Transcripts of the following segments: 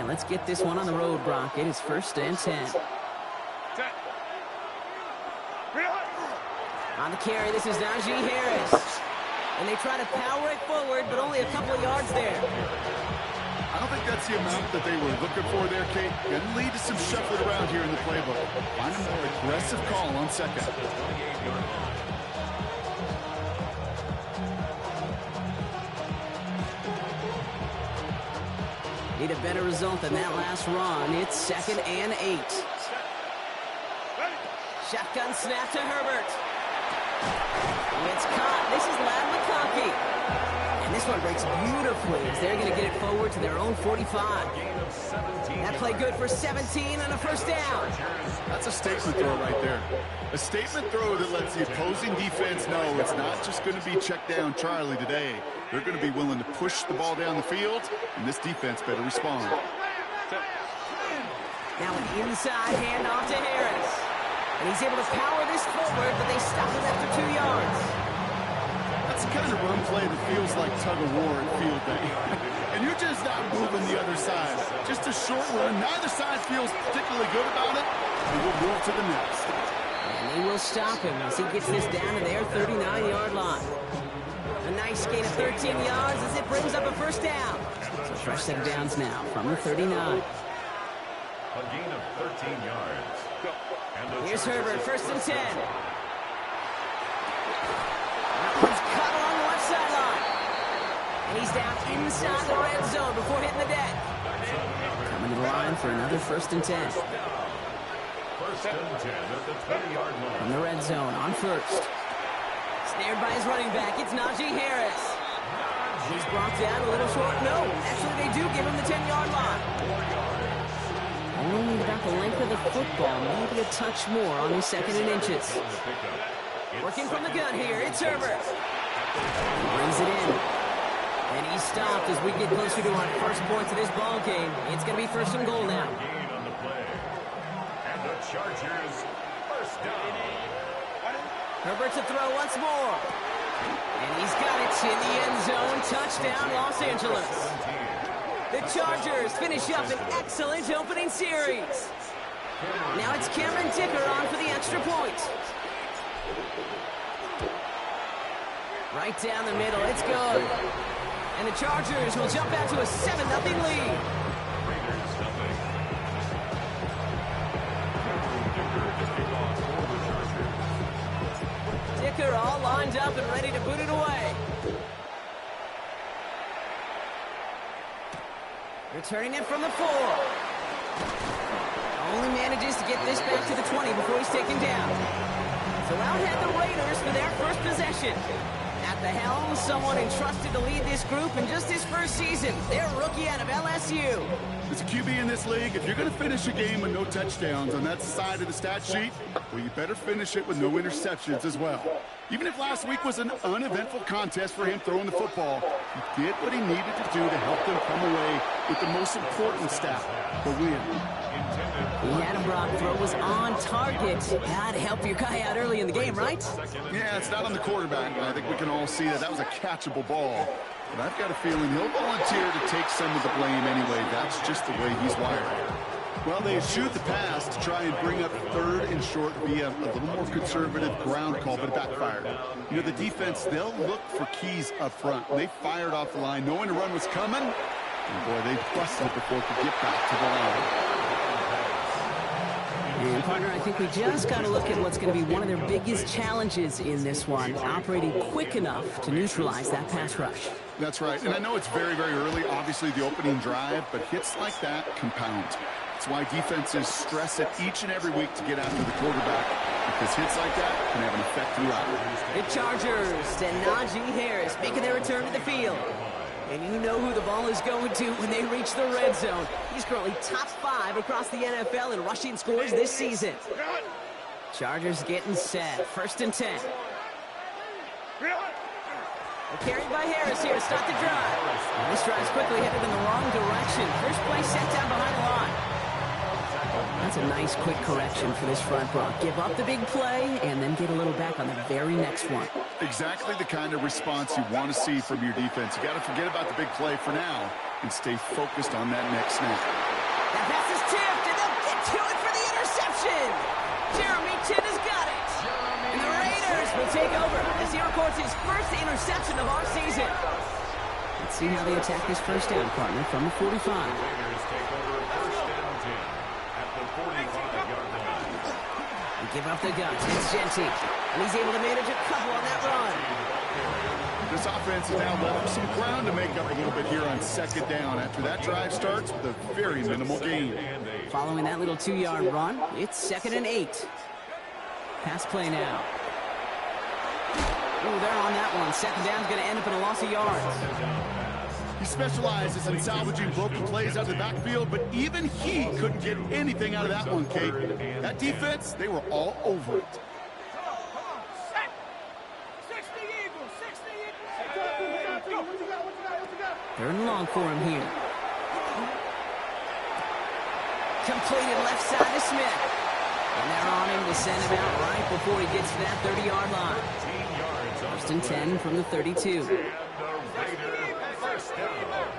And let's get this one on the road, Brock. It is 1st and 10. On the carry, this is Najee Harris. And they try to power it forward, but only a couple of yards there. I don't think that's the amount that they were looking for there, Kate. Going to lead to some shuffling around here in the playbook. Find a more aggressive call on second. Need a better result than that last run. It's 2nd and 8. Shotgun snap to Herbert. It's caught. This is Lad McConkey. And this one breaks beautifully as they're going to get it forward to their own 45. That play good for 17 and a 1st down. That's a statement throw right there. A statement throw that lets the opposing defense know it's not just going to be check down Charlie today. They're going to be willing to push the ball down the field, and this defense better respond. Now an inside handoff to Harris. And he's able to power this forward, but they stop him after 2 yards. That's the kind of run play that feels like tug-of-war at field day. And you're just not moving the other side. Just a short run. Neither side feels particularly good about it. And we'll move to the next. And they will stop him as he gets this down to their 39-yard line. A nice gain of 13 yards as it brings up a 1st down. So fresh set of downs now from the 39. A gain of 13 yards. Here's Herbert, 1st and 10. That one's cut along the left sideline. And he's down inside the red zone before hitting the deck. Coming to the line for another 1st and 10. 1st and 10 at the 20-yard line. From the red zone on 1st. Snared by his running back, it's Najee Harris. He's brought down a little short. No, actually they do give him the 10-yard line. Only about the length of the football, maybe a touch more on his 2nd and inches. Working from the gun here, it's Herbert. He brings it in. And he's stopped as we get closer to our first points of this ball game. It's going to be 1st and goal now. Gain on the play. And the Chargers, 1st down. Herbert to throw once more. And he's got it in the end zone. Touchdown, Los Angeles. The Chargers finish up an excellent opening series. Now it's Cameron Dicker on for the extra point. Right down the middle, it's good. And the Chargers will jump out to a 7-0 lead. Dicker all lined up and ready to boot it away. Returning it from the 4. Only manages to get this back to the 20 before he's taken down. So out head the Raiders for their first possession. At the helm, someone entrusted to lead this group in just his 1st season. Their rookie out of LSU. As a QB in this league, if you're going to finish a game with no touchdowns on that side of the stat sheet, well, you better finish it with no interceptions as well. Even if last week was an uneventful contest for him throwing the football, he did what he needed to do to help them come away with the most important stat, the win. He had him, Brock. Throw was on target. That'd help your guy out early in the game, right? Yeah, it's not on the quarterback. I think we can all see that that was a catchable ball. But I've got a feeling he'll volunteer to take some of the blame anyway. That's just the way he's wired. Well, they eschewed the pass to try and bring up 3rd and short via a little more conservative ground call, but it backfired. You know, the defense, they'll look for keys up front. They fired off the line knowing the run was coming. And boy, they busted before it could get back to the line. And partner, I think we just got to look at what's going to be one of their biggest challenges in this one, operating quick enough to neutralize that pass rush. That's right. And I know it's very, very early, obviously the opening drive, but hits like that compound. That's why defenses stress it each and every week to get after the quarterback, because hits like that can have an effect throughout. The Chargers and Najee Harris making their return to the field. And you know who the ball is going to when they reach the red zone. He's currently top 5 across the NFL in rushing scores this season. Chargers getting set. 1st and 10. Carried by Harris here to start the drive. And this drive's quickly headed in the wrong direction. First play set down behind the line. That's a nice quick correction for this front row. Give up the big play and then get a little back on the very next one. Exactly the kind of response you want to see from your defense. You got to forget about the big play for now and stay focused on that next snap. will take over as he records his first interception of our season. Let's see how they attack this first down, partner, from the 45. Raiders take over first and 10 at the 45-yard line. They give up the guns. It's Genty, and he's able to manage a couple on that run. This offense has now left some ground to make up a little bit here on second down after that drive starts with a very minimal gain. Following that little 2-yard run, it's 2nd and 8. Pass play now. Ooh, they're on that one. Second down's going to end up in a loss of yards. He specializes in salvaging broken plays out of the backfield, but even he couldn't get anything out of that one, Kate. That defense, they were all over it. Third and long for him here. Completed left side to Smith. And they're on him to send him out right before he gets to that 30-yard line. First and 10 from the 32. And the Raiders first down.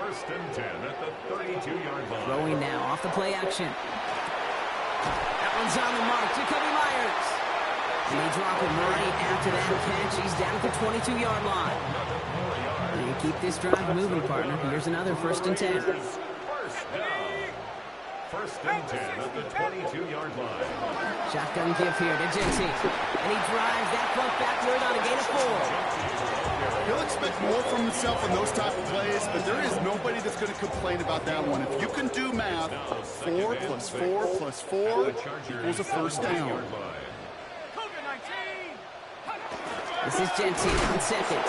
First and 10 at the 32-yard line. Throwing now off the play action. That one's on the mark. Jacoby Myers. And they drop him right after that catch. He's down at the 22-yard line. And you keep this drive moving, partner. Here's another first and 10. First down. First and 10 at the 22-yard line. Shotgun give here to Genty. And he drives that punt backward on a gain of 4. He'll expect more from himself in those type of plays, but there is nobody that's going to complain about that one. If you can do math, 4 plus 4 plus 4 equals a first down. This is Genty on second.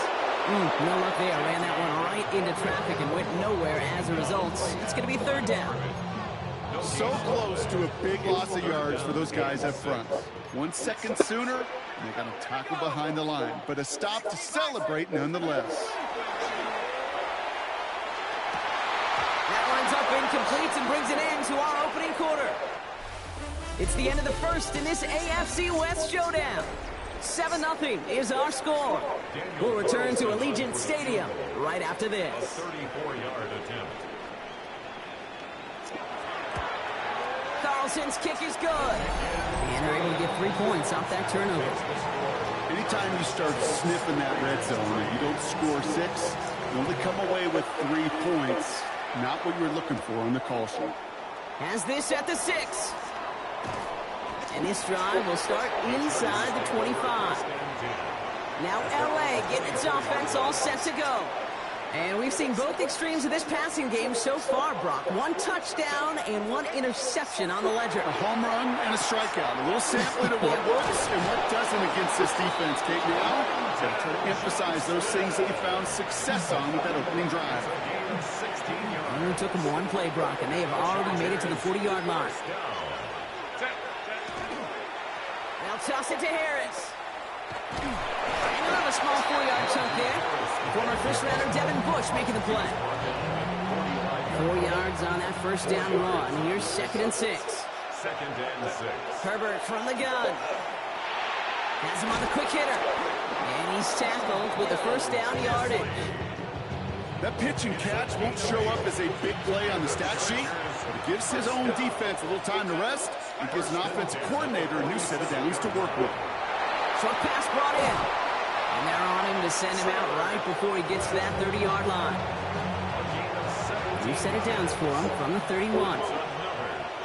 No luck there. Ran that one right into traffic and went nowhere as a result. It's going to be third down. So close to a big loss of yards for those guys up front. 1 second sooner, and they got a tackle behind the line, but a stop to celebrate nonetheless. That lines up incomplete and brings an end to our opening quarter. It's the end of the first in this AFC West showdown. 7-0 is our score. We'll return to Allegiant Stadium right after this. 34-yard attempt. Carlson's kick is good. And they're able to get 3 points off that turnover. Anytime you start sniffing that red zone and you don't score 6, you only come away with 3 points. Not what you were looking for on the call sheet. Has this at the 6. And this drive will start inside the 25. Now LA getting its offense all set to go. And we've seen both extremes of this passing game so far, Brock. 1 touchdown and 1 interception on the ledger. A home run and a strikeout. A little sampling of what works and what doesn't against this defense, Kate. Now, got to try to emphasize those things that you found success on with that opening drive. Only took them 1 play, Brock, and they have already made it to the 40-yard line. Now toss it to Harris. And another small 4-yard chunk there. Former first-rounder Devin Bush making the play. 4 yards on that first down run. Here's 2nd and 6. Second and 6. Herbert from the gun. Has him on the quick hitter. And he's tackled with the first down yardage. That pitch and catch won't show up as a big play on the stat sheet, but it gives his own defense a little time to rest and gives an offensive coordinator a new set of downs to work with. Short pass brought in. And they're on him to send him out right before he gets to that 30-yard line. New set of downs for him from the 31.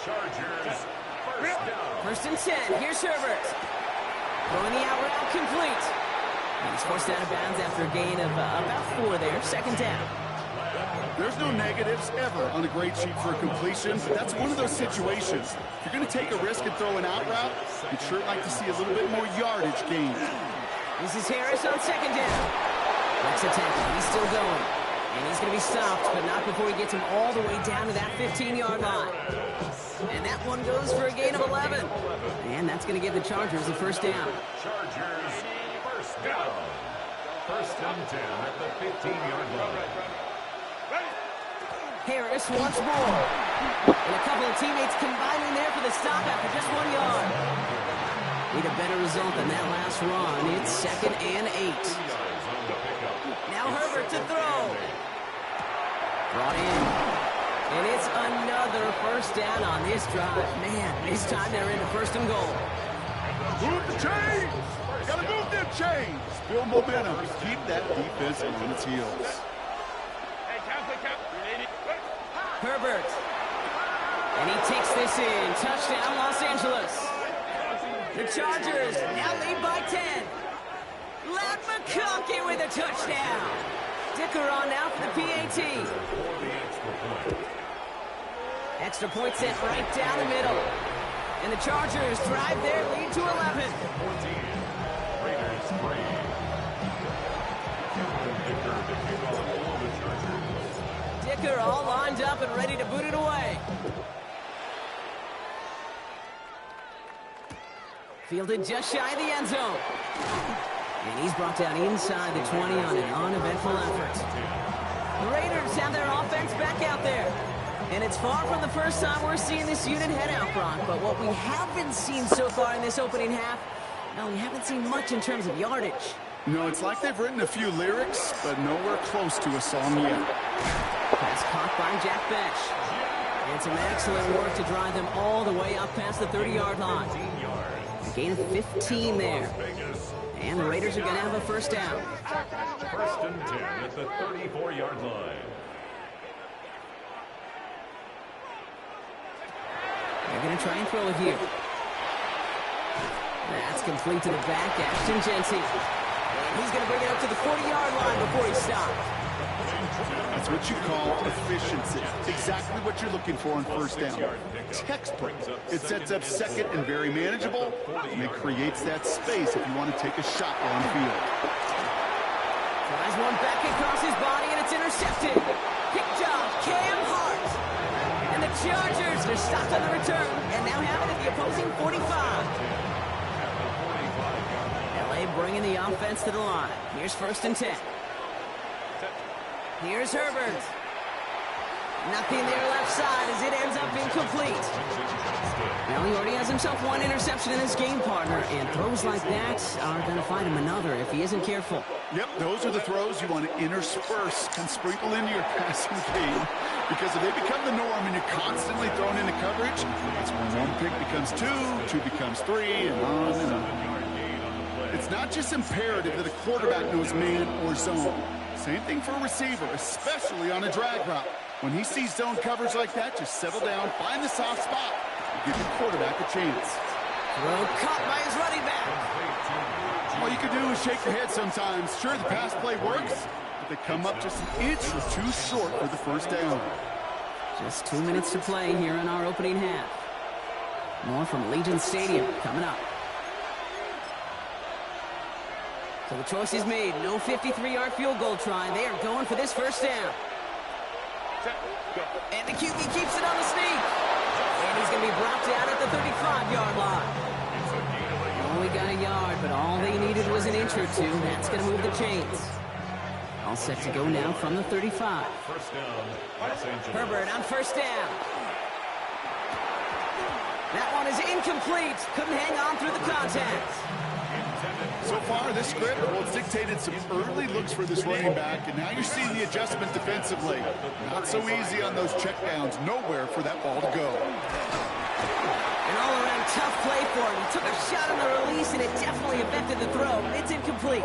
Chargers first down. First and 10. Here's Herbert. Throwing the out route complete. And he's forced out of bounds after a gain of about 4 there. Second down. There's no negatives ever on a grade sheet for a completion, but that's one of those situations. If you're going to take a risk and throw an out route, you'd sure like to see a little bit more yardage gained. This is Harris on second down. Next attack. He's still going. And he's going to be stopped, but not before he gets him all the way down to that 15-yard line. And that one goes for a gain of 11. And that's going to give the Chargers the first down. Chargers first down. First and 10 at the 15-yard line. Harris once more. And a couple of teammates combining there for the stop after just 1 yard. Need a better result than that last run. It's 2nd and 8. Now Herbert to throw. Brought in. And it's another first down on this drive. Man, this time they're into 1st and goal. Move the chains. Gotta move them chains. Build momentum. Keep that defense on its heels. Herbert. And he takes this in. Touchdown, Los Angeles. The Chargers now lead by 10. Lat McConkey with a touchdown. Dicker on now for the PAT. Extra point sent right down the middle. And the Chargers drive their lead to 11. Dicker all lined up and ready to boot it away. Fielded just shy of the end zone. And he's brought down inside the 20 on an uneventful effort. The Raiders have their offense back out there. And it's far from the first time we're seeing this unit head out, Brock. But what we haven't seen so far in this opening half, no, we haven't seen much in terms of yardage. No, it's like they've written a few lyrics, but nowhere close to a song yet. Pass caught by Jack Bench. And some excellent work to drive them all the way up past the 30-yard line. A gain of 15 there. And the Raiders are going to have a first down. First and 10 at the 34-yard line. They're going to try and throw it here. That's complete to the back, Ashton Jensen. And he's going to bring it up to the 40-yard line before he stops. That's what you call efficiency. Exactly what you're looking for on first down. Textbook. It sets up second and very manageable, and it creates that space if you want to take a shot on field. Tries one back across his body, and it's intercepted. Kick job, Cam Hart. And the Chargers are stopped on the return, and now have it at the opposing 45. LA bringing the offense to the line. Here's first and 10. Here's Herbert. Nothing there left side as it ends up incomplete. Well, he already has himself one interception in his game, partner, and throws like that are going to find him another if he isn't careful. Yep, those are the throws you want to intersperse and sprinkle into your passing game, because if they become the norm and you're constantly thrown into coverage, it's when one pick becomes two becomes three, and on and on. It's not just imperative that a quarterback knows man or zone. Same thing for a receiver, especially on a drag route. When he sees zone coverage like that, just settle down, find the soft spot, and give your quarterback a chance. Throw caught by his running back. All you can do is shake your head sometimes. Sure, the pass play works, but they come up just an inch or two short for the first down. Just 2 minutes to play here in our opening half. More from Legion Stadium coming up. So the choice is made. No 53-yard field goal try. They are going for this first down. And the QB keeps it on the sneak. And he's going to be brought down at the 35-yard line. Only got a yard, but all they needed was an inch or two. That's going to move the chains. All set to go now from the 35. First down, Los Angeles. Herbert on first down. That one is incomplete. Couldn't hang on through the contact. So far, this script, well, it's dictated some early looks for this running back, and now you're seeing the adjustment defensively. Not so easy on those checkdowns. Nowhere for that ball to go. An all-around tough play for him. He took a shot on the release, and it definitely affected the throw. It's incomplete.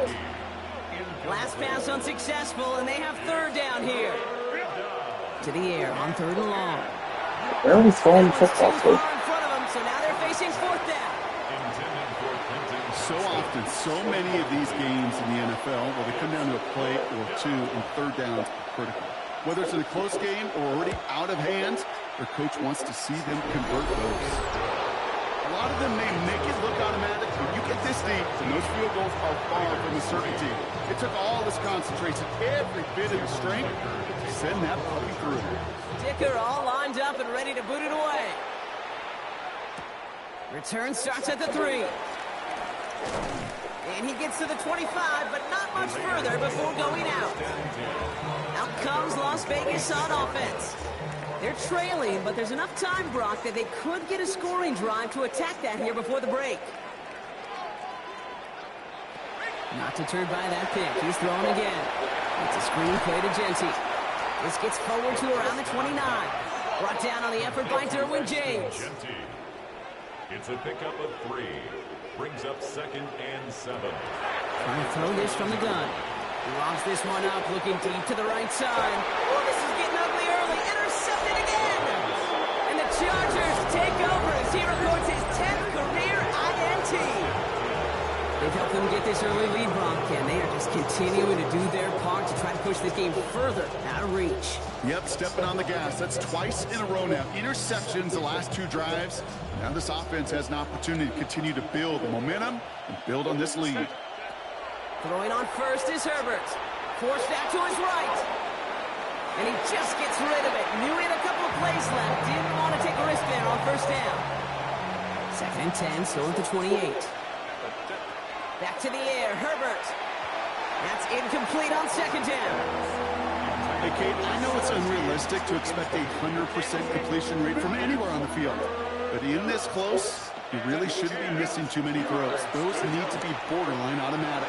Last pass unsuccessful, and they have third down here. To the air on third and long. Where are we throwing football to? In front of them, so now they're facing fourth down. So often, so many of these games in the NFL, where they come down to a play or two, and third downs are critical. Whether it's in a close game or already out of hand, their coach wants to see them convert those. A lot of them may make it look automatic, but you get this deep, and those field goals are far from a certainty. It took all this concentration, every bit of the strength, to send that puppy through. Dicker all lined up and ready to boot it away. Return starts at the 3. And he gets to the 25, but not much further before going out. Out comes Las Vegas on offense. They're trailing, but there's enough time, Brock, that they could get a scoring drive to attack that here before the break. Not deterred by that pick. He's throwing again. It's a screen play to Genty. This gets forward to around the 29. Brought down on the effort by Derwin James. It's a pickup of 3. Brings up 2nd and 7. Trying to throw this from the gun. He lobs this one up, looking deep to the right side. Oh, this is getting ugly early. Intercepted again. And the Chargers take over as he records his 10th career INT. They've helped them get this early lead, Bronk, and they are just continuing to do their part to try to push this game further out of reach. Yep, stepping on the gas. That's twice in a row now. Interceptions the last 2 drives. Now this offense has an opportunity to continue to build momentum and build on this lead. Throwing on first is Herbert. Forced out to his right. And he just gets rid of it. Knew he had a couple of plays left. Didn't want to take a risk there on first down. 2nd and 10, still at the 28. Back to the air, Herbert. That's incomplete on 2nd down. Hey, Kate, I know it's unrealistic to expect a 100% completion rate from anywhere on the field. But in this close, you really shouldn't be missing too many throws. Those need to be borderline automatic.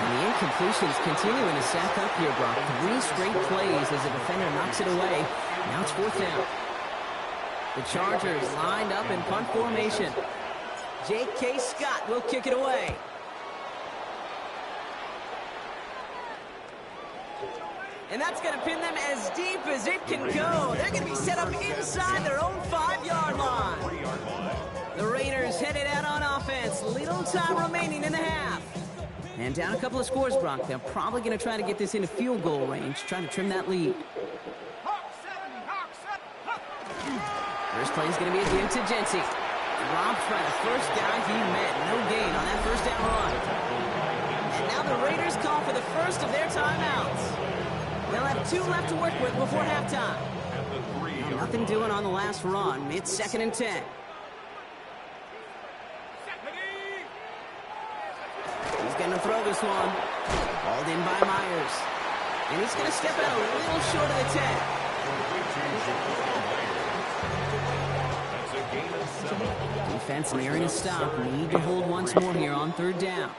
And the incompletions continuing to stack up here, Brock. 3 straight plays as a defender knocks it away. Now it's 4th down. The Chargers lined up in punt formation. J.K. Scott will kick it away. And that's going to pin them as deep as it can go. They're going to be set up inside their own 5-yard line. The Raiders headed out on offense. Little time remaining in the half. And down a couple of scores, Brock. They're probably going to try to get this into field goal range, trying to trim that lead. First play is going to be again to Jency. Robbed by the first guy he met. No gain on that first down run. And now the Raiders call for the first of their timeouts. They'll have 2 left to work with before halftime. Nothing doing on the last run. It's 2nd and 10. He's going to throw this one. Hauled in by Myers. And he's going to step out a little short of the 10. Defense nearing a stop. Need to hold once more here on 3rd down.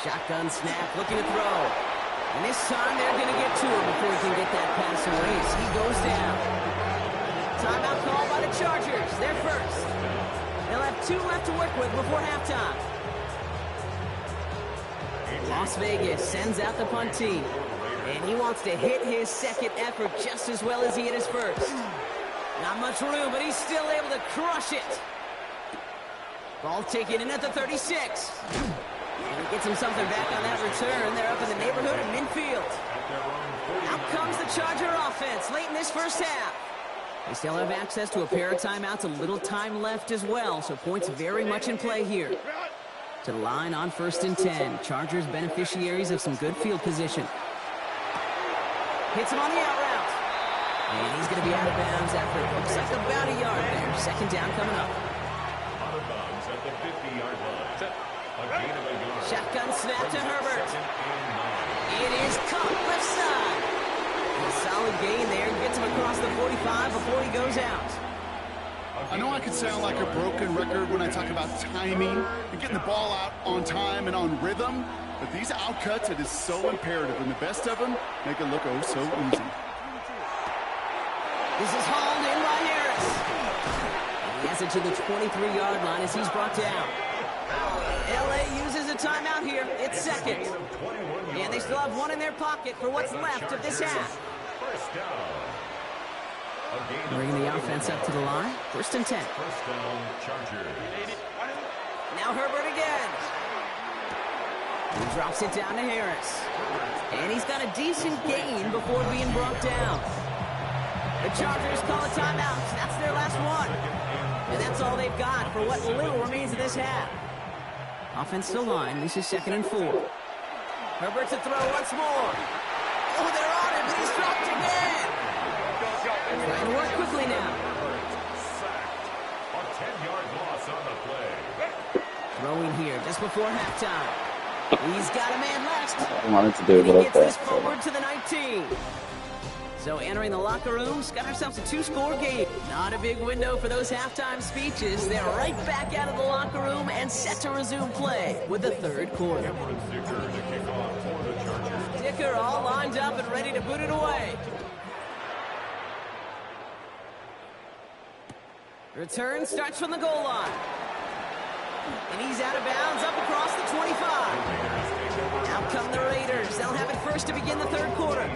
Shotgun snap, looking to throw. And this time they're going to get to him before he can get that pass away as he goes down. Timeout call by the Chargers. They're first. They'll have 2 left to work with before halftime. Las Vegas sends out the punt team. And he wants to hit his 2nd effort just as well as he hit his first. Not much room, but he's still able to crush it. Ball taken in at the 36. And he gets him something back on that return. They're up in the neighborhood of midfield. Out comes the Charger offense late in this first half. They still have access to a pair of timeouts, a little time left as well, so points very much in play here. To the line on 1st and 10. Chargers beneficiaries of some good field position. Hits him on the out route. And he's going to be out of bounds after it looks like about a yard there. 2nd down coming up. Out of bounds at the 50-yard line. Shotgun snap to Herbert. It is caught left side. A solid gain there. Gets him across the 45 before he goes out. I know I can sound like a broken record when I talk about timing and getting the ball out on time and on rhythm, but these outcuts, it is so imperative, and the best of them make it look oh so easy. This is hauled in by Harris. And he has it to the 23-yard line as he's brought down. L.A. uses a timeout here. It's 2nd. And they still have 1 in their pocket for what's left of this half. Bringing the offense up to the line. 1st and 10. First down, Chargers. Now Herbert again. He drops it down to Harris. And he's got a decent gain before being brought down. The Chargers call a timeout. That's their last one. And that's all they've got for what little remains of this half. Offense still line. This is 2nd and 4. Herbert to throw once more. Oh, they're on it, but he's dropped again. Trying to work quickly now. A 10-yard loss on the play. Throwing here just before halftime. He's got a man left. I wanted to do a little He gets this bit. forward to the 19. So entering the locker rooms, got ourselves a 2-score game. Not a big window for those halftime speeches. They're right back out of the locker room and set to resume play with the 3rd quarter. Dicker all lined up and ready to boot it away. Return starts from the goal line. And he's out of bounds up across the 25. Out come the Raiders. They'll have it first to begin the third quarter.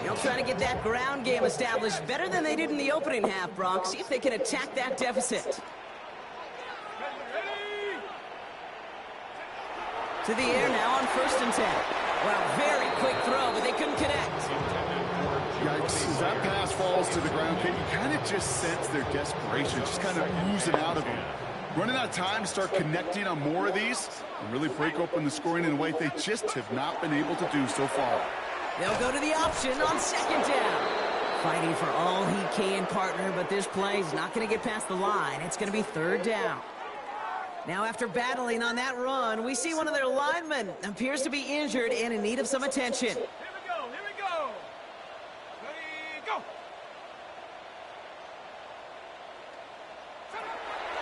They'll try to get that ground game established better than they did in the opening half, Brock. See if they can attack that deficit. To the air now on 1st and 10. Wow, very quick throw, but they couldn't connect. Yikes, as that pass falls to the ground, Kate, you kind of just sense their desperation, just kind of oozing out of them. Running out of time to start connecting on more of these and really break open the scoring in a way they just have not been able to do so far. They'll go to the option on 2nd down. Fighting for all he can, partner, but this play's not going to get past the line. It's going to be 3rd down. Now, after battling on that run, we see one of their linemen appears to be injured and in need of some attention. Here we go, here we go. Ready, go.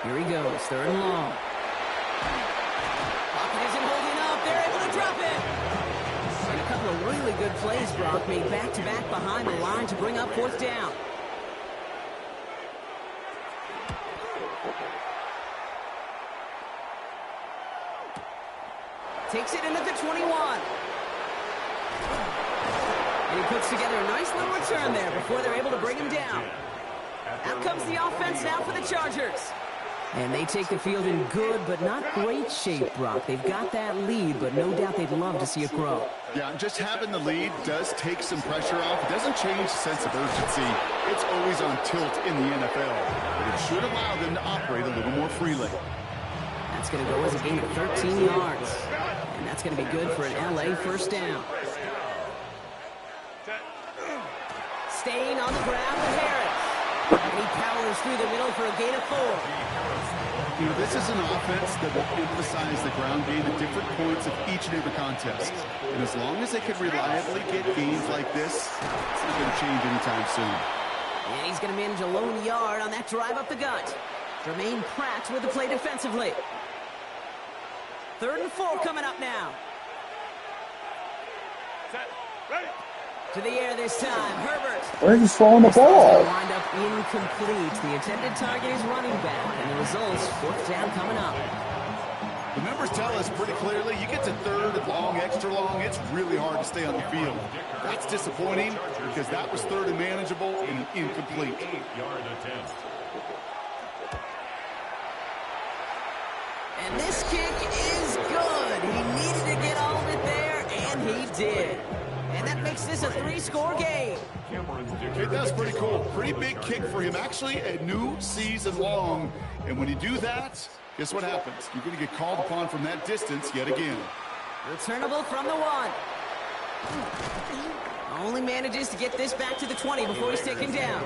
Here he goes, 3rd and long. Pocket isn't holding up. They're able to drop it. And a couple of really good plays, Brock, made back-to-back behind the line to bring up 4th down. Takes it into the 21. And he puts together a nice little return there before they're able to bring him down. Out comes the offense now for the Chargers. And they take the field in good but not great shape, Brock. They've got that lead, but no doubt they'd love to see it grow. Yeah, just having the lead does take some pressure off. It doesn't change the sense of urgency. It's always on tilt in the NFL. But it should allow them to operate a little more freely. That's going to go as a gain of 13 yards. And that's going to be good for an LA 1st down. Staying on the ground with Harris. And he powers through the middle for a gain of 4. You know, this is an offense that will emphasize the ground game at different points of each and every contest. And as long as they can reliably get gains like this, it's not going to change anytime soon. And he's going to manage a lone yard on that drive up the gut. Jermaine Pratt with the play defensively. 3rd and 4 coming up now. Set, ready. To the air this time, Herbert. Where are you throwing the ball? Wind up incomplete. The intended target is running back, and the results, 4th down coming up. The numbers tell us pretty clearly, you get to 3rd and long, extra long, it's really hard to stay on the field. That's disappointing because that was 3rd and manageable and incomplete. 8-yard attempt. And this kick is good. He needed to get all of it there, and he did. And that makes this a 3-score game. Okay, that's pretty cool. Pretty big kick for him. Actually, a new season long. And when you do that, guess what happens? You're going to get called upon from that distance yet again. Returnable from the 1. Only manages to get this back to the 20 before he's taken down.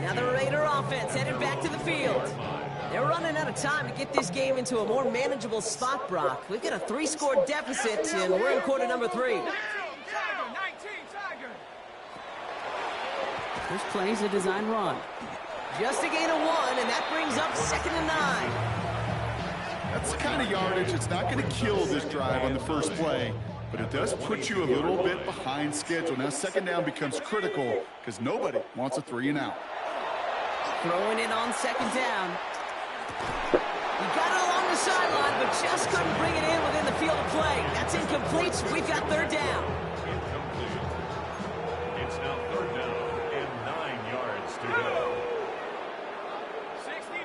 Now the Raider offense headed back to the field. They're running out of time to get this game into a more manageable spot, Brock. We've got a 3-score deficit, and we're in quarter number 3. This play's a design run. Just a gain of 1, and that brings up 2nd and 9. That's the kind of yardage that's not going to kill this drive on the first play, but it does put you a little bit behind schedule. Now 2nd down becomes critical because nobody wants a 3-and-out. Throwing it on 2nd down. He got it along the sideline, but just couldn't bring it in within the field of play. That's incomplete, so we've got 3rd down. Incomplete. It's now 3rd down and 9 yards to go. 60.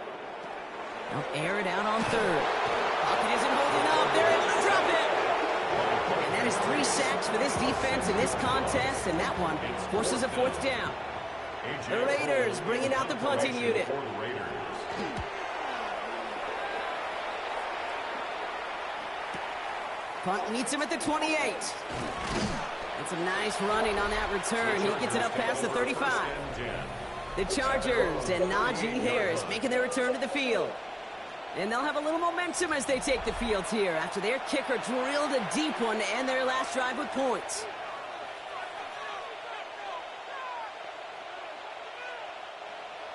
They'll air it out on 3rd. Pocket isn't holding up. They're able to drop it. And that is 3 sacks for this defense in this contest, and that one forces a 4th down. The Raiders bringing out the punting unit. Punt meets him at the 28. And some nice running on that return. He gets it up past the 35. The Chargers and Najee Harris making their return to the field. And they'll have a little momentum as they take the field here after their kicker drilled a deep one to end their last drive with points.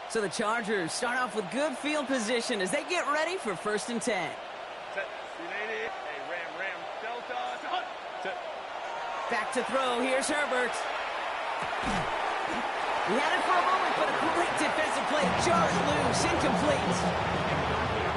So the Chargers start off with good field position as they get ready for 1st and 10. Set, United. Hey, Ram, Delta. Set. Back to throw. Here's Herbert. He had it for a moment, but a great defensive tries to play, jars loose, incomplete.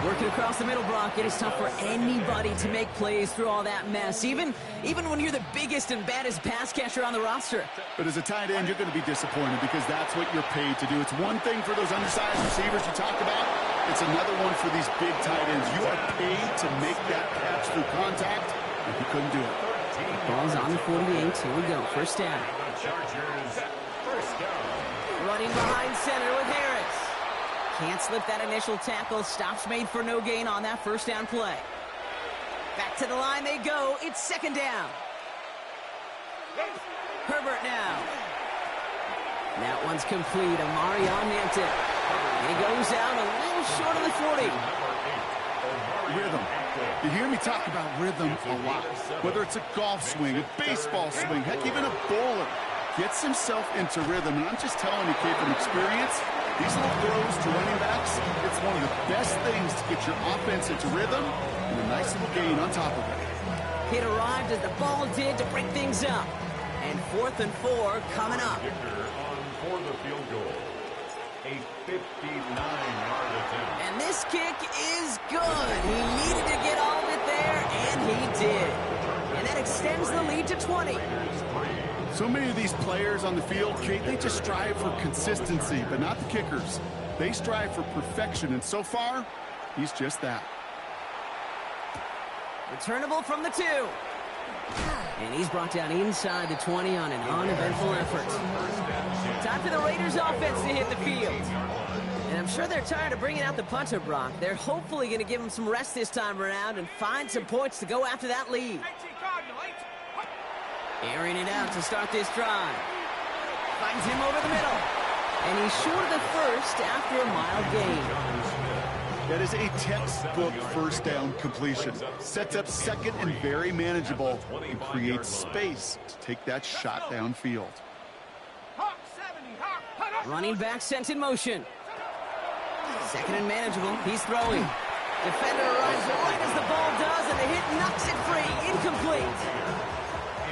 Working across the middle, Brock, it is tough for anybody to make plays through all that mess, even when you're the biggest and baddest pass catcher on the roster. But as a tight end, you're going to be disappointed because that's what you're paid to do. It's one thing for those undersized receivers you talked about. It's another one for these big tight ends. You are paid to make that catch through contact, and he couldn't do it. Ball's on the 48. Here we go. First down. Running behind center with Harris. Can't slip that initial tackle. Stops made for no gain on that first down play. Back to the line they go. It's second down. Herbert now. That one's complete. Amari on Hampton. He goes down a little short of the 40. Rhythm. You hear me talk about rhythm a lot. Whether it's a golf swing, a baseball swing, heck, even a bowler gets himself into rhythm. And I'm just telling you, kid, from experience, these little throws to running backs, it's one of the best things to get your offense into rhythm and a nice little gain on top of it. Hit arrived as the ball did to break things up. And 4th and 4 coming up. Kicker on for the field goal. A 59-yard attempt. And this kick is good. He needed to get all of it there, and he did. And that extends the lead to 20. So many of these players on the field, Kate, they just strive for consistency, but not the kickers. They strive for perfection, and so far, he's just that. Returnable from the 2. And he's brought down inside the 20 on an uneventful effort. Time for the Raiders offense to hit the field. And I'm sure they're tired of bringing out the punter, Brock. They're hopefully going to give him some rest this time around and find some points to go after that lead. Airing it out to start this drive. Finds him over the middle. And he's short of the first after a mild gain. That is a textbook first down completion. Sets up second and very manageable and creates space to take that shot downfield. Running back sent in motion. Second and manageable. He's throwing. Defender arrives right as the ball does, and the hit knocks it free. Incomplete.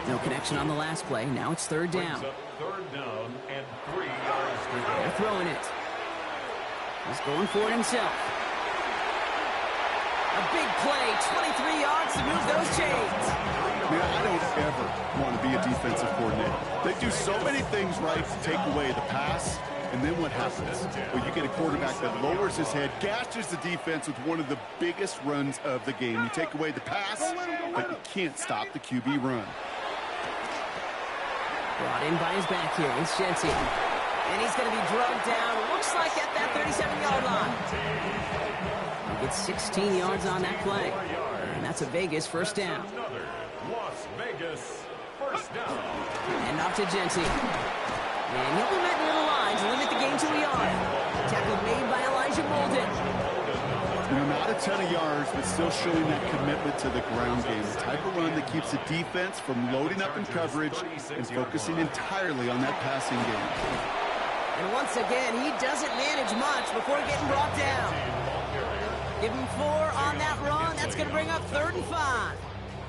No connection on the last play. Now it's third down. Third down and 3 yards to go. They're throwing it. He's going for it himself. A big play, 23 yards to move those chains. Man, I don't ever want to be a defensive coordinator. They do so many things right to take away the pass, and then what happens? Well, you get a quarterback that lowers his head, gashes the defense with one of the biggest runs of the game. You take away the pass, but you can't stop the QB run. Brought in by his back here, it's Jensen. And he's going to be drugged down, looks like at that 37-yard line. He gets 16 yards on that play. And that's a Vegas first down. Another Las Vegas first down. And off to Jensen. And he'll be met near the line to limit the game to a yard. Tackle made by Elijah Molden. You know, not a ton of yards, but still showing that commitment to the ground game. The type of run that keeps the defense from loading up in coverage and focusing entirely on that passing game. And once again, he doesn't manage much before getting brought down. Give him 4 on that run. That's going to bring up 3rd and 5.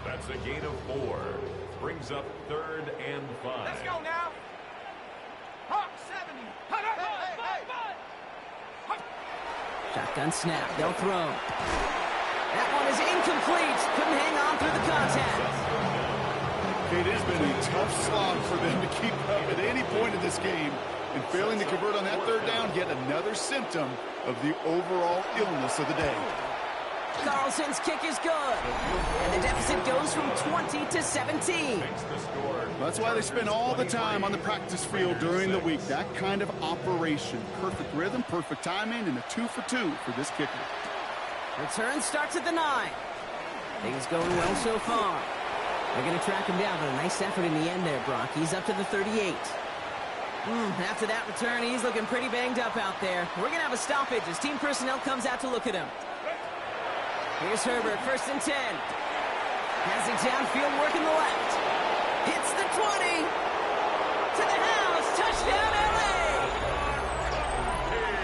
That's a gain of 4. Brings up 3rd and 5. Let's go now. Hawk 70. Shotgun snap. They'll throw. That one is incomplete. Couldn't hang on through the contact. It has been a tough slog for them to keep up at any point in this game. And failing to convert on that third down, yet another symptom of the overall illness of the day. Carlson's kick is good. And the deficit goes from 20 to 17. That's why they spend all the time on the practice field during the week. That kind of operation. Perfect rhythm, perfect timing, and a 2 for 2 for this kicker. Return starts at the 9. Things going well so far. They're going to track him down, but a nice effort in the end there, Brock. He's up to the 38. After that return, he's looking pretty banged up out there. We're going to have a stoppage as team personnel comes out to look at him. Here's Herbert, 1st and 10. Has it downfield, working the left. Hits the 20. To the house, touchdown LA!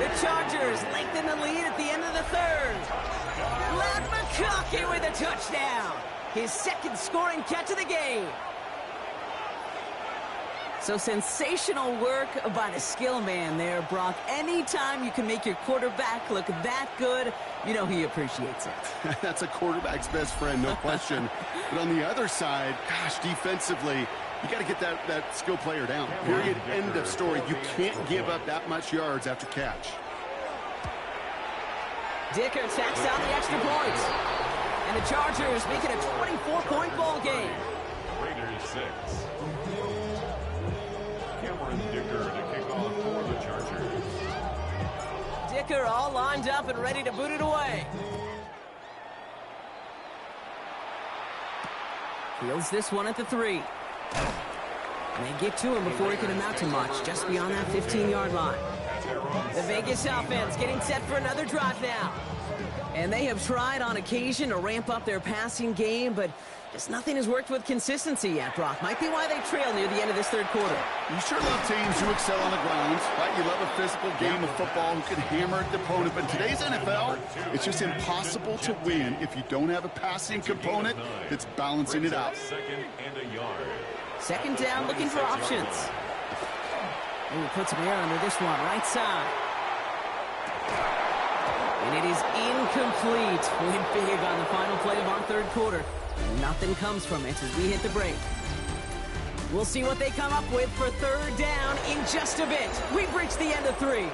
The Chargers lengthen the lead at the end of the 3rd. Ladd McConkey with a touchdown. His 2nd scoring catch of the game. So sensational work by the skill man there, Brock. Anytime you can make your quarterback look that good, you know he appreciates it. That's a quarterback's best friend, no question. But on the other side, gosh, defensively, you got to get that skill player down. Period. End of story. You can't give up that much yards after catch. Dicker tacks out the extra points. And the Chargers make it a 24-point ball game. Raiders 6. Dicker to kick off for the Chargers. Dicker all lined up and ready to boot it away. Fields this one at the 3. And they get to him before he can amount to much, just beyond that 15-yard line. The Vegas offense getting set for another drive now. And they have tried on occasion to ramp up their passing game, but just nothing has worked with consistency yet, Brock. Might be why they trail near the end of this third quarter. You sure love teams who excel on the ground, right? You love a physical game of football who can hammer at the opponent. But in today's NFL, it's just impossible to win if you don't have a passing component that's balancing it out. Second and a yard. Second down, looking for options. And he puts some air under this one, right side. And it is incomplete. Went big on the final play of our third quarter. Nothing comes from it as we hit the break. We'll see what they come up with for third down in just a bit. We've reached the end of 3.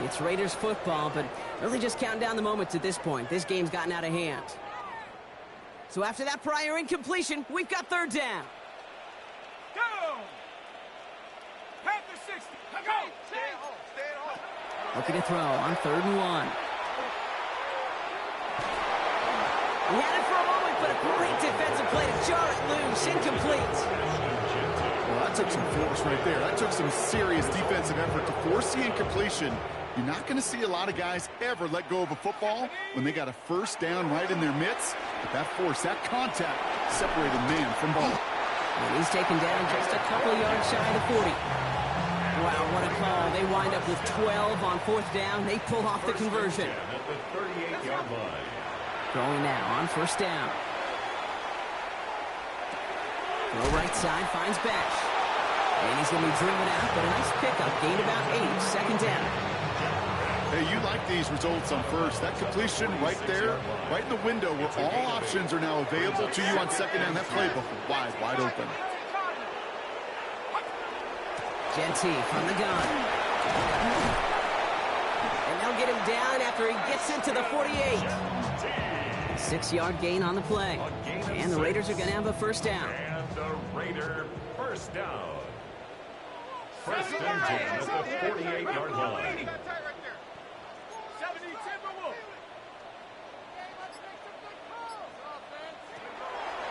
It's Raiders football, but really just counting down the moments at this point. This game's gotten out of hand. So after that prior incompletion, we've got third down. Go! Half the 60. Go! Stay at home. Stay at home. Looking to throw on 3rd and 1. He had it for a moment, but a great defensive play to jar it loose. Incomplete. Well, that took some force right there. That took some serious defensive effort to force the incompletion. You're not going to see a lot of guys ever let go of a football when they got a first down right in their midst. But that force, that contact, separated man from ball. And he's taken down just a couple yards shy of the 40. Wow, what a call. They wind up with 12 on 4th down. They pull off the conversion. At the 38-yard line. Throwing now on 1st down. Throw right side, finds Bash. And he's going to be driven out, but a nice pickup. Gain about 8, 2nd down. Hey, you like these results on first. That completion right there, right in the window where all options are now available to you on 2nd down. That playbook wide open. Genty from the gun. And they'll get him down after he gets into the 48. 6-yard gain on the play. And the Raiders are going to have a first down. And the Raider first down. First and 10 at the 48-yard line.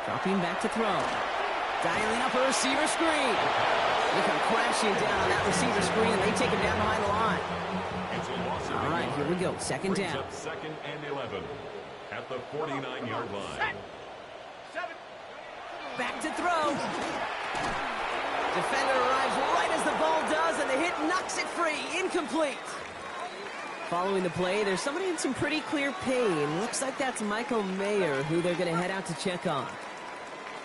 Dropping back to throw. Dialing up a receiver screen. They come crashing down on that receiver screen, and they take him down behind the line. All right, here we go. 2nd down. Second and 11 at the 49-yard line. Back to throw. Defender arrives right as the ball does, and the hit knocks it free. Incomplete. Following the play, there's somebody in some pretty clear pain. Looks like that's Michael Mayer, who they're going to head out to check on.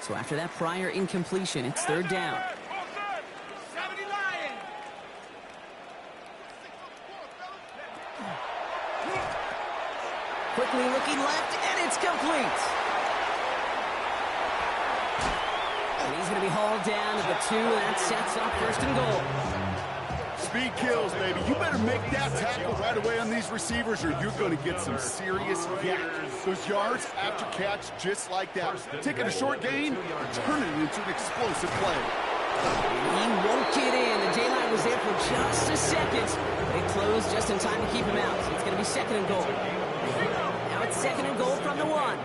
So after that prior incompletion, it's 3rd down. Quickly looking left, and it's complete. And he's going to be hauled down to the 2, and that sets up 1st and goal. Speed kills, baby. You better make that tackle right away on these receivers, or you're going to get some serious yak. Those yards after catch, just like that. Taking a short gain, turning it into an explosive play. He won't get in. The J-line was there for just a second. They closed just in time to keep him out. It's going to be 2nd and goal. Now it's 2nd and goal from the 1.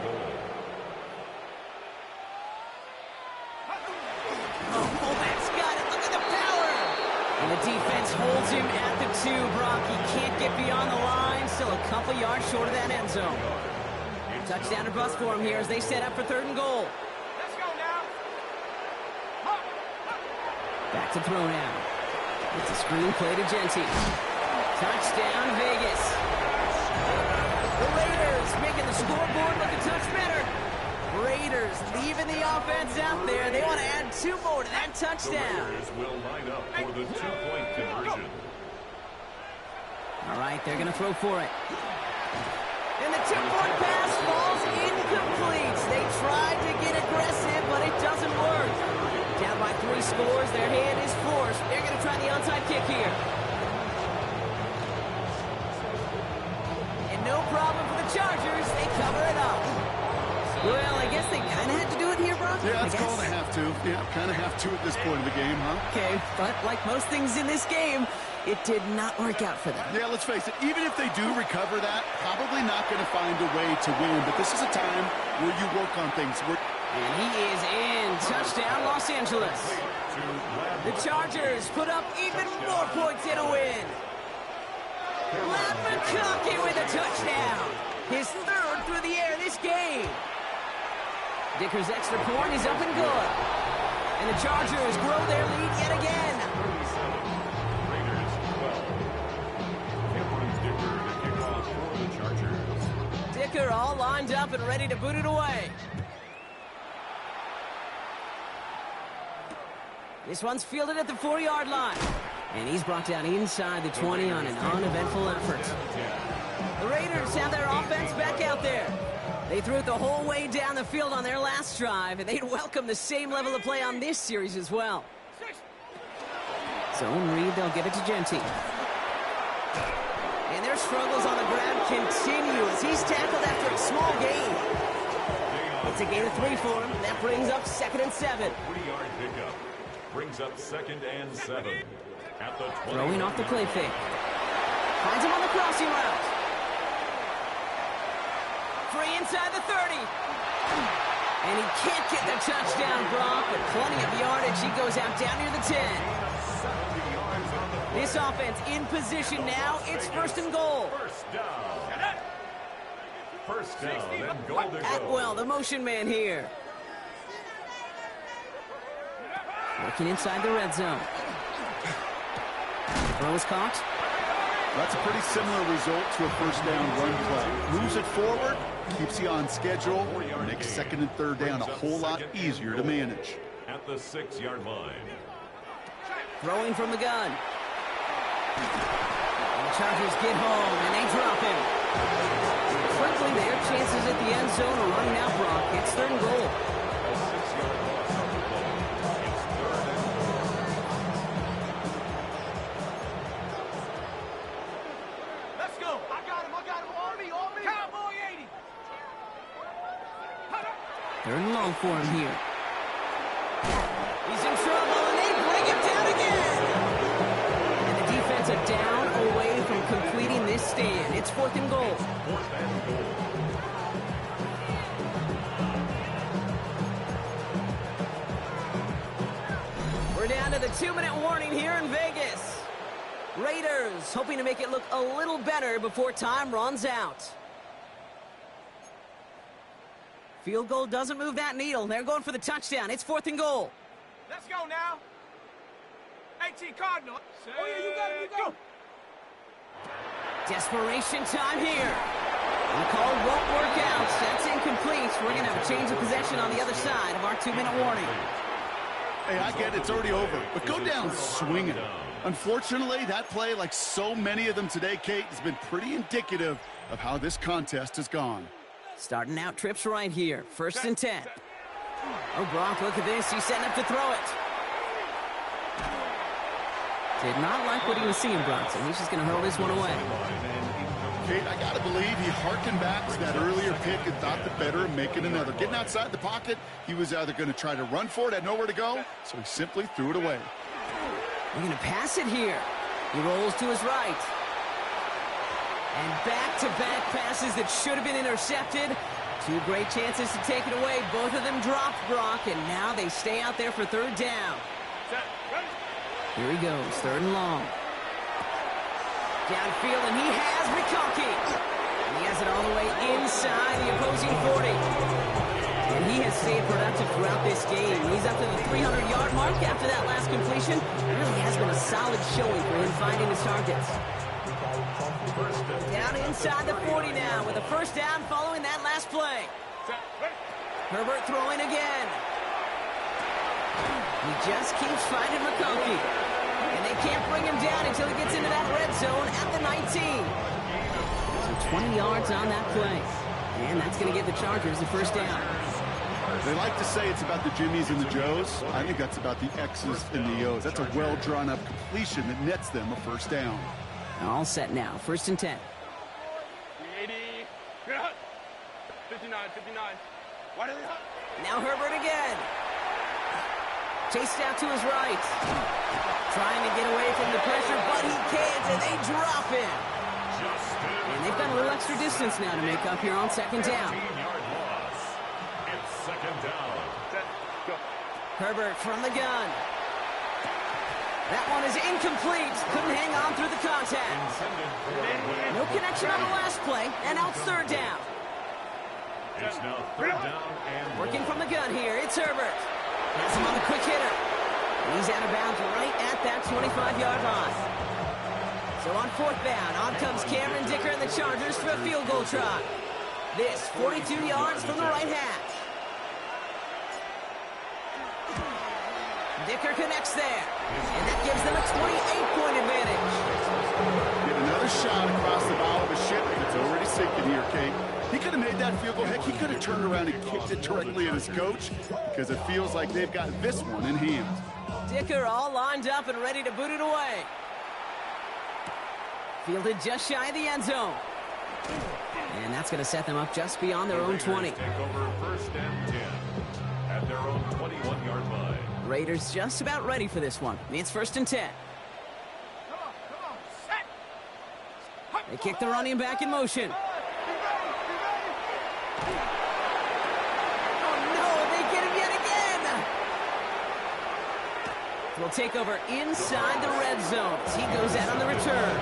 Fullback's got it. Look at the power. And the defense holds him at the 2, Brock. He can't get beyond the line. Still a couple yards short of that end zone. Touchdown or bust for him here as they set up for 3rd and goal. Let's go now. Back to throw now. It's a screen play to Genty. Touchdown, Vegas. The Raiders making the scoreboard look a touch better. Raiders leaving the offense out there. They want to add 2 more to that The touchdown. Raiders will line up for the 2-point conversion. All right, they're going to throw for it. And the 2-point pass falls incomplete. They tried to get aggressive, but it doesn't work. Down by 3 scores, their hand is forced. They're going to try the onside kick here. And no problem for the Chargers. They cover it up. Well, I guess they kind of had to do it here, Brock. Yeah, it's called a have to. Yeah, kind of have to at this point of the game, huh? Okay, but like most things in this game, it did not work out for them. Yeah, let's face it, even if they do recover that, probably not going to find a way to win. But this is a time where you work on things. And he is in. Touchdown, Los Angeles. The Chargers put up even more points in a win. McConkey with a touchdown. His 3rd through the air this game. Dicker's extra point is up and good. And the Chargers grow their lead yet again. Raiders 12. Cameron Dicker to kick off for the Chargers. Dicker all lined up and ready to boot it away. This one's fielded at the 4-yard line. And he's brought down inside the 20 on an uneventful effort. The Raiders have their offense back out there. They threw it the whole way down the field on their last drive, and they'd welcome the same level of play on this series as well. Zone read, they'll give it to Genti. And their struggles on the ground continue as he's tackled after a small gain. It's a gain of 3 for him. That brings up 2nd and 7. 3-yard pickup. Brings up 2nd and 7. At the 20. Throwing off the play fake. Finds him on the crossing route. Free inside the 30. And he can't get the touchdown, Brock, but plenty of yardage. He goes out down near the 10. This offense in position now. It's 1st and goal. First down. First down and goal to go. Atwell, the motion man here. Working inside the red zone. Throw is caught. That's a pretty similar result to a first down run play. Moves it forward, keeps you on schedule, makes 2nd and 3rd down a whole lot easier to manage. At the 6-yard line. Throwing from the gun. And the Chargers get home, and they drop him. Quickly, their chances at the end zone are running out, Brock. It's 3rd and goal. A 6-yard loss on the play. It's 3rd and goal. Let's go. I got him. On me. Cowboy 80. 3rd and long for him here. He's in trouble, and they bring him down again. And the defense are down away from completing this stand. It's 4th and goal. 4th and goal. We're down to the 2-minute warning here in Vegas. Raiders hoping to make it look a little better before time runs out. Field goal doesn't move that needle. They're going for the touchdown. It's 4th and goal. Let's go now. 18 Cardinal. Oh, yeah, you got it. You go. Desperation time here. The call won't work out. That's incomplete. We're going to have a change of possession on the other side of our 2-minute warning. Hey, I get it, it's already over, but go down swinging. Unfortunately, that play, like so many of them today, Kate, has been pretty indicative of how this contest has gone. Starting out trips right here. 1st and 10. Oh, Brock, look at this. He's setting up to throw it. Did not like what he was seeing, Brock, so he's just going to hurl this one away. Kate, I got to believe he harkened back to that earlier pick and thought the better of making another. Getting outside the pocket, he was either going to try to run for it, had nowhere to go, so he simply threw it away. They're going to pass it here. He rolls to his right. And back-to-back passes that should have been intercepted. 2 great chances to take it away. Both of them dropped, Brock, and now they stay out there for 3rd down. Here he goes, 3rd and long. Downfield, and he has McConkey. And he has it all the way inside the opposing 40. And he has stayed productive throughout this game. He's up to the 300-yard mark after that last completion. It really has been a solid showing for him finding his targets. Down inside the 40 now with a 1st down following that last play. Herbert throwing again. He just keeps finding McConkey. And they can't bring him down until he gets into that red zone at the 19. So 20 yards on that play. And that's going to give the Chargers the first down. They like to say it's about the Jimmies and the Joes. I think that's about the X's and the O's. That's a well-drawn-up completion that nets them a first down. All set now. First and 10. 80. 59. Why do they hunt? Now Herbert again. Chased out to his right. Trying to get away from the pressure, but he can't, and they drop him. And they've got a little extra distance now to make up here on second down. 15-yard loss. It's second down. Set. Go. Herbert from the gun. That one is incomplete. Couldn't hang on through the contact. No connection on the last play, and now it's third down. It's now third down and Working from the gun here, it's Herbert. Has him on the quick hitter. And he's out of bounds right at that 25-yard line. So on fourth down, on comes Cameron Dicker and the Chargers for a field goal try. This 42 yards from the right hash. Dicker connects there. And that gives them a 28-point advantage. Get another shot across the bow of a ship that's already sinking here, Kate. He could have made that field goal. Heck, he could have turned around and kicked it directly at his coach because it feels like they've got this one in hand. Dicker all lined up and ready to boot it away. Fielded just shy of the end zone. And that's going to set them up just beyond their own 20. take over first and 10 at their own 21-yard line. Raiders just about ready for this one. It's first and 10. Come on. Set. They kick the running back in motion. Oh no, they get him yet again! Will take over inside the red zone as he goes out on the return.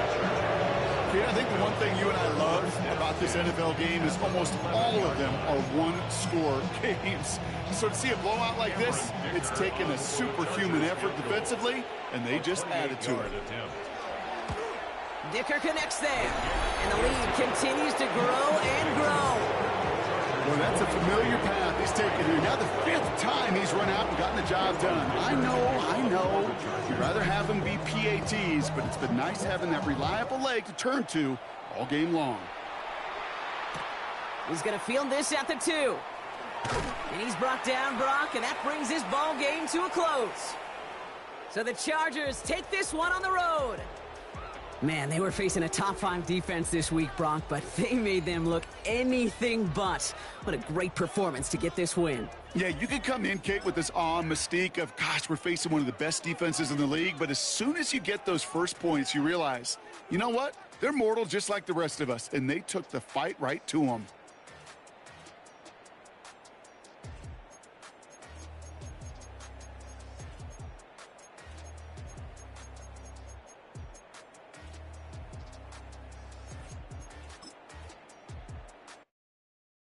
Kate, I think the one thing you and I love about this NFL game is almost all of them are one-score games. So to see a blowout like this, it's taken a superhuman effort defensively, and they just added to it. Dicker connects there, and the lead continues to grow and grow. Well, that's a familiar path he's taken here. Now the fifth time he's run out and gotten the job done. I know. You'd rather have them be PATs, but it's been nice having that reliable leg to turn to all game long. He's going to field this at the 2. And he's brought down Brock, and that brings this ball game to a close. So the Chargers take this one on the road. Man, they were facing a top 5 defense this week, Brock, but they made them look anything but. What a great performance to get this win. Yeah, you could come in, Kate, with this awe and mystique of, gosh, we're facing one of the best defenses in the league, but as soon as you get those first points, you realize, you know what? They're mortal just like the rest of us, and they took the fight right to them.